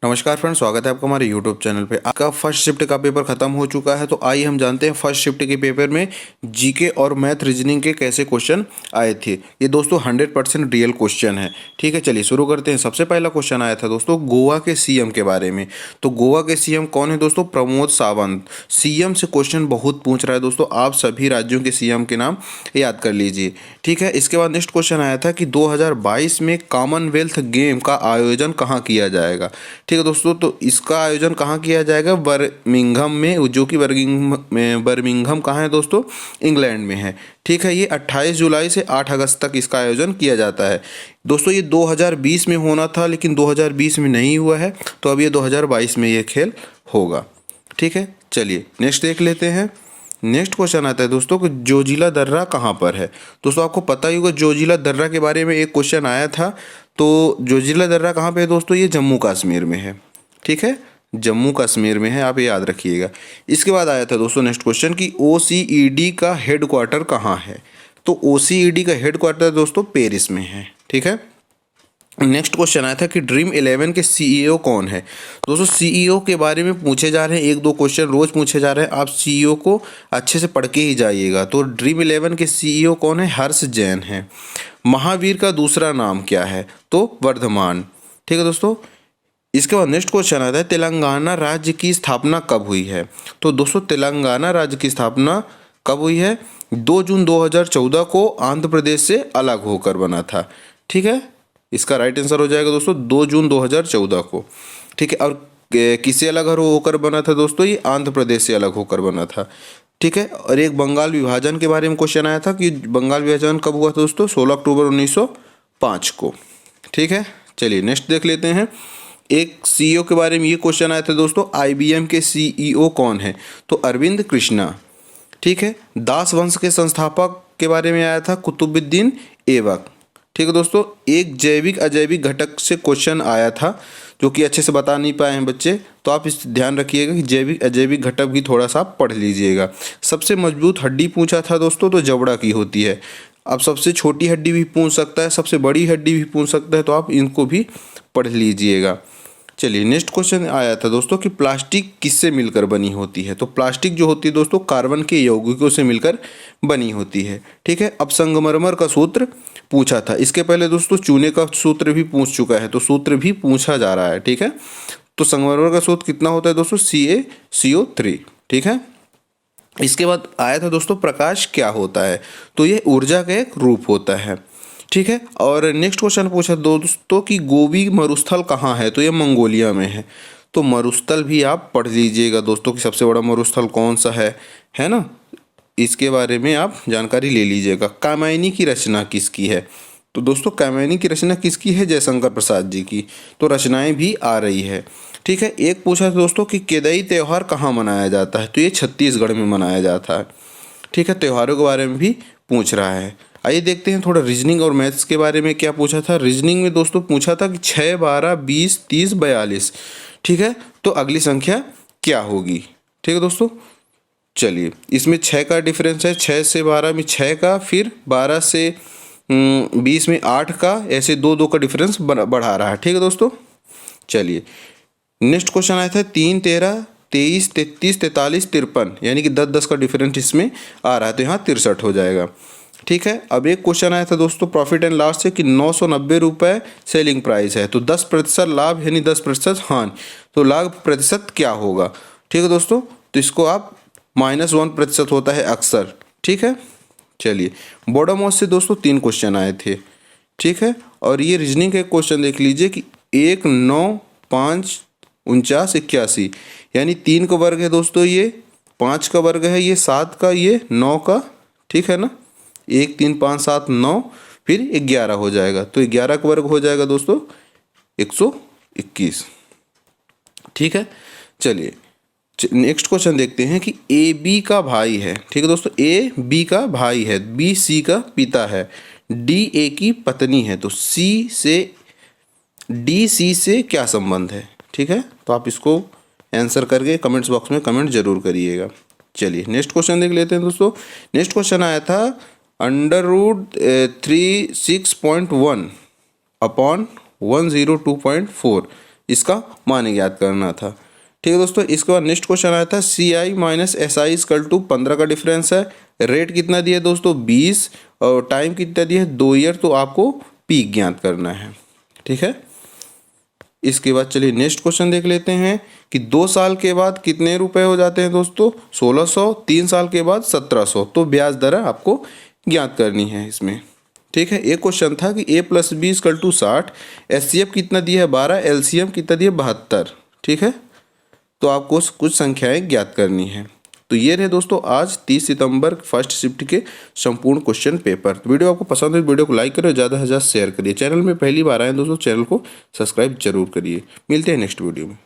नमस्कार फ्रेंड्स, स्वागत है आपका हमारे यूट्यूब चैनल पे। आपका फर्स्ट शिफ्ट का पेपर खत्म हो चुका है, तो आइए हम जानते हैं फर्स्ट शिफ्ट के पेपर में जीके और मैथ रीजनिंग के कैसे क्वेश्चन आए थे। ये दोस्तों 100% रियल क्वेश्चन है। ठीक है, चलिए शुरू करते हैं। सबसे पहला क्वेश्चन आया था दोस्तों गोवा के सीएम के बारे में। तो गोवा के सीएम कौन है दोस्तों? प्रमोद सावंत। सीएम से क्वेश्चन बहुत पूछ रहा है दोस्तों, आप सभी राज्यों के सीएम के नाम याद कर लीजिए। ठीक है, इसके बाद नेक्स्ट क्वेश्चन आया था कि 2022 में कॉमनवेल्थ गेम का आयोजन कहाँ किया जाएगा। ठीक है दोस्तों, तो इसका आयोजन कहाँ किया जाएगा? बर्मिंघम में, जो कि बर्मिंघम कहाँ है दोस्तों? इंग्लैंड में है। ठीक है, ये 28 जुलाई से 8 अगस्त तक इसका आयोजन किया जाता है दोस्तों। ये 2020 में होना था, लेकिन 2020 में नहीं हुआ है, तो अब ये 2022 में ये खेल होगा। ठीक है, चलिए नेक्स्ट देख लेते हैं। नेक्स्ट क्वेश्चन आता है दोस्तों कि जोजिला दर्रा कहाँ पर है। दोस्तों आपको पता ही होगा जोजिला दर्रा के बारे में एक क्वेश्चन आया था। तो जोजिला दर्रा कहाँ पे है दोस्तों? ये जम्मू कश्मीर में है। ठीक है, जम्मू कश्मीर में है, आप ये याद रखिएगा। इसके बाद आया था दोस्तों नेक्स्ट क्वेश्चन कि ओसीईडी का हेडक्वार्टर कहाँ है। तो ओसीईडी का हेडक्वार्टर दोस्तों पेरिस में है। ठीक है, नेक्स्ट क्वेश्चन आया था कि ड्रीम 11 के सीईओ कौन है। दोस्तों सीईओ के बारे में पूछे जा रहे हैं, एक दो क्वेश्चन रोज पूछे जा रहे हैं, आप सीईओ को अच्छे से पढ़ के ही जाइएगा। तो ड्रीम 11 के सीईओ कौन है? हर्ष जैन है। महावीर का दूसरा नाम क्या है? तो वर्धमान। ठीक है दोस्तों, इसके बाद नेक्स्ट क्वेश्चन आता है तेलंगाना राज्य की स्थापना कब हुई है। तो दोस्तों तेलंगाना राज्य की स्थापना कब हुई है? 2 जून 2014 को आंध्र प्रदेश से अलग होकर बना था। ठीक है, इसका राइट आंसर हो जाएगा दोस्तों 2 जून 2014 को। ठीक है, और किससे अलग होकर बना था दोस्तों? ये आंध्र प्रदेश से अलग होकर बना था। ठीक है, और एक बंगाल विभाजन के बारे में क्वेश्चन आया था कि बंगाल विभाजन कब हुआ था दोस्तों? 16 अक्टूबर 1905 को। ठीक है, चलिए नेक्स्ट देख लेते हैं। एक सीईओ के बारे में ये क्वेश्चन आया था दोस्तों, आईबीएम के सीईओ कौन है? तो अरविंद कृष्णा। ठीक है, दास वंश के संस्थापक के बारे में आया था कुतुबुद्दीन ऐबक। ठीक है दोस्तों, एक जैविक अजैविक घटक से क्वेश्चन आया था जो कि अच्छे से बता नहीं पाए हैं बच्चे, तो आप इस ध्यान रखिएगा कि जैविक अजैविक घटक भी थोड़ा सा पढ़ लीजिएगा। सबसे मजबूत हड्डी पूछा था दोस्तों, तो जबड़ा की होती है। अब सबसे छोटी हड्डी भी पूछ सकता है, सबसे बड़ी हड्डी भी पूछ सकता है, तो आप इनको भी पढ़ लीजिएगा। चलिए नेक्स्ट क्वेश्चन आया था दोस्तों कि प्लास्टिक किससे मिलकर बनी होती है। तो प्लास्टिक जो होती है दोस्तों कार्बन के यौगिकों से मिलकर बनी होती है। ठीक है, अब संगमरमर का सूत्र पूछा था। इसके पहले दोस्तों चूने का सूत्र भी पूछ चुका है, तो सूत्र भी पूछा जा रहा है। ठीक है, तो संगमरमर का सूत्र कितना होता है दोस्तों? CaCO3। ठीक है, इसके बाद आया था दोस्तों प्रकाश क्या होता है। तो ये ऊर्जा का एक रूप होता है। ठीक है, और नेक्स्ट क्वेश्चन पूछा दोस्तों कि गोबी मरुस्थल कहाँ है। तो ये मंगोलिया में है। तो मरुस्थल भी आप पढ़ लीजिएगा दोस्तों कि सबसे बड़ा मरुस्थल कौन सा है ना, इसके बारे में आप जानकारी ले लीजिएगा। कामायनी की रचना किसकी है। तो दोस्तों कामायनी की रचना किसकी है? जयशंकर प्रसाद जी की। तो रचनाएं भी आ रही है। ठीक है, एक पूछा था दोस्तों कि केदई त्यौहार कहाँ मनाया जाता है। तो ये छत्तीसगढ़ में मनाया जाता है। ठीक है, त्योहारों के बारे में भी पूछ रहा है। आइए देखते हैं थोड़ा रीजनिंग और मैथ्स के बारे में क्या पूछा था। रीजनिंग में दोस्तों पूछा था कि 6, 12, 20, 30, 42। ठीक है, तो अगली संख्या क्या होगी। ठीक है दोस्तों, चलिए इसमें 6 का डिफरेंस है, 6 से 12 में 6 का, फिर 12 से 20 में 8 का, ऐसे 2 का डिफरेंस बढ़ा रहा है। ठीक है दोस्तों, चलिए नेक्स्ट क्वेश्चन आया था 3, 13, 23, 33, 43, 53, यानी कि 10 का डिफरेंस इसमें आ रहा है, तो यहाँ 63 हो जाएगा। ठीक है, अब एक क्वेश्चन आया था दोस्तों प्रॉफिट एंड लॉस से कि 990 रुपये सेलिंग प्राइस है, तो 10% लाभ यानी 10% हानि, तो लाभ प्रतिशत क्या होगा। ठीक है दोस्तों, तो इसको आप -1% होता है अक्सर। ठीक है, चलिए बॉडम ऑफ से दोस्तों 3 क्वेश्चन आए थे। ठीक है, और ये रीजनिंग का क्वेश्चन देख लीजिए कि 1, 9, 5, 49, 81, यानी 3 का वर्ग है दोस्तों, ये 5 का वर्ग है, ये 7 का, ये 9 का। ठीक है ना, 1, 3, 5, 7, 9, फिर 11 हो जाएगा, तो 11 का वर्ग हो जाएगा दोस्तों 121। ठीक है, चलिए नेक्स्ट क्वेश्चन देखते हैं कि ए बी का भाई है। ठीक है दोस्तों, ए बी का भाई है, बी सी का पिता है, डी ए की पत्नी है, तो सी से डी सी से क्या संबंध है। ठीक है, तो आप इसको आंसर करके कमेंट्स बॉक्स में कमेंट जरूर करिएगा। चलिए नेक्स्ट क्वेश्चन देख लेते हैं दोस्तों। नेक्स्ट क्वेश्चन आया था √36.1 अपॉन 102.4 इसका मान ज्ञात करना था। ठीक है दोस्तों, इसके बाद नेक्स्ट क्वेश्चन आया था CI minus SI equal to 15 का डिफरेंस है। रेट कितना दिया है दोस्तों 20 और टाइम कितना दिया है 2 ईयर, तो आपको पी ज्ञात करना है। ठीक है, इसके बाद चलिए नेक्स्ट क्वेश्चन देख लेते हैं कि 2 साल के बाद कितने रुपए हो जाते हैं दोस्तों 1600, 3 साल के बाद 1700, तो ब्याज दर आपको ज्ञात करनी है इसमें। ठीक है, एक क्वेश्चन था कि A + B = 60, HCF कितना दिया है 12, LCM कितना दिया है 72। ठीक है, तो आपको कुछ संख्याएं ज्ञात करनी है। तो ये रहे दोस्तों आज 30 सितंबर फर्स्ट शिफ्ट के संपूर्ण क्वेश्चन पेपर। तो वीडियो आपको पसंद है, वीडियो को लाइक करें, ज़्यादा से ज़्यादा शेयर करिए। चैनल में पहली बार आए दोस्तों, चैनल को सब्सक्राइब जरूर करिए। मिलते हैं नेक्स्ट वीडियो में।